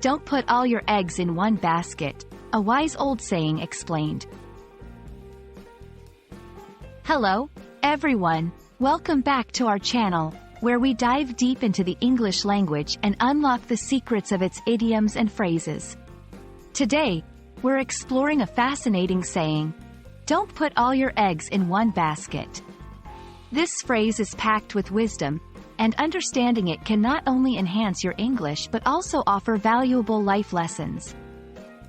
Don't put all your eggs in one basket, a wise old saying explained. Hello, everyone. Welcome back to our channel, where we dive deep into the English language and unlock the secrets of its idioms and phrases. Today, we're exploring a fascinating saying, "Don't put all your eggs in one basket." This phrase is packed with wisdom, and understanding it can not only enhance your English but also offer valuable life lessons.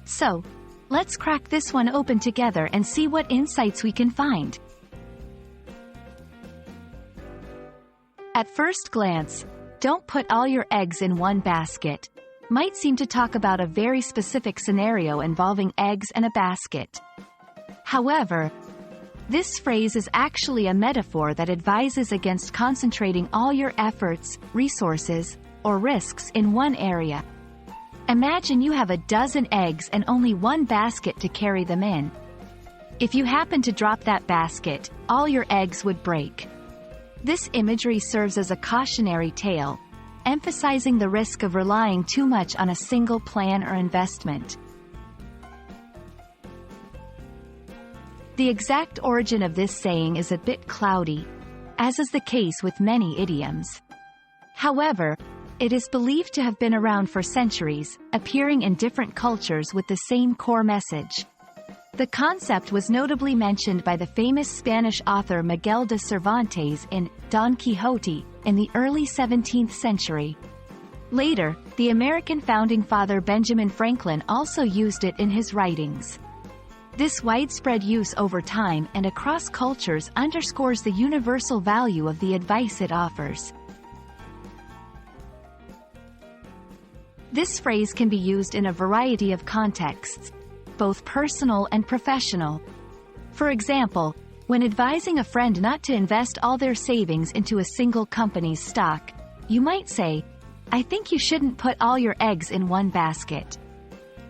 So, let's crack this one open together and see what insights we can find. At first glance, "don't put all your eggs in one basket" might seem to talk about a very specific scenario involving eggs and a basket. However, this phrase is actually a metaphor that advises against concentrating all your efforts, resources, or risks in one area. Imagine you have a dozen eggs and only one basket to carry them in. If you happen to drop that basket, all your eggs would break. This imagery serves as a cautionary tale, emphasizing the risk of relying too much on a single plan or investment. The exact origin of this saying is a bit cloudy, as is the case with many idioms. However, it is believed to have been around for centuries, appearing in different cultures with the same core message. The concept was notably mentioned by the famous Spanish author Miguel de Cervantes in Don Quixote in the early 17th century. Later, the American founding father Benjamin Franklin also used it in his writings. This widespread use over time and across cultures underscores the universal value of the advice it offers. This phrase can be used in a variety of contexts, both personal and professional. For example, when advising a friend not to invest all their savings into a single company's stock, you might say, "I think you shouldn't put all your eggs in one basket."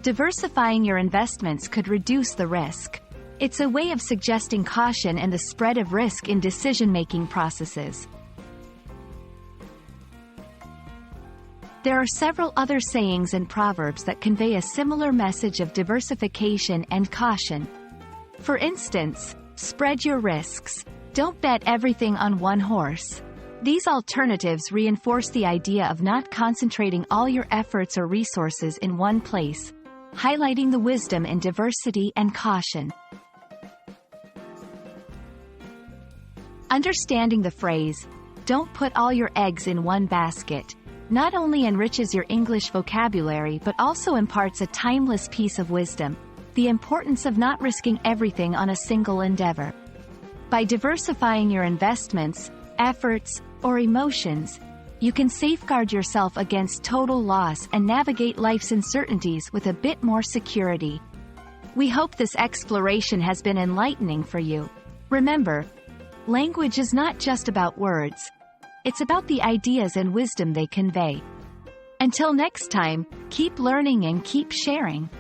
Diversifying your investments could reduce the risk. It's a way of suggesting caution and the spread of risk in decision-making processes. There are several other sayings and proverbs that convey a similar message of diversification and caution. For instance, "Spread your risks. Don't bet everything on one horse." These alternatives reinforce the idea of not concentrating all your efforts or resources in one place, highlighting the wisdom in diversity and caution. Understanding the phrase, "Don't put all your eggs in one basket," not only enriches your English vocabulary but also imparts a timeless piece of wisdom: the importance of not risking everything on a single endeavor. By diversifying your investments, efforts, or emotions, you can safeguard yourself against total loss and navigate life's uncertainties with a bit more security. We hope this exploration has been enlightening for you. Remember, language is not just about words. It's about the ideas and wisdom they convey. Until next time, keep learning and keep sharing.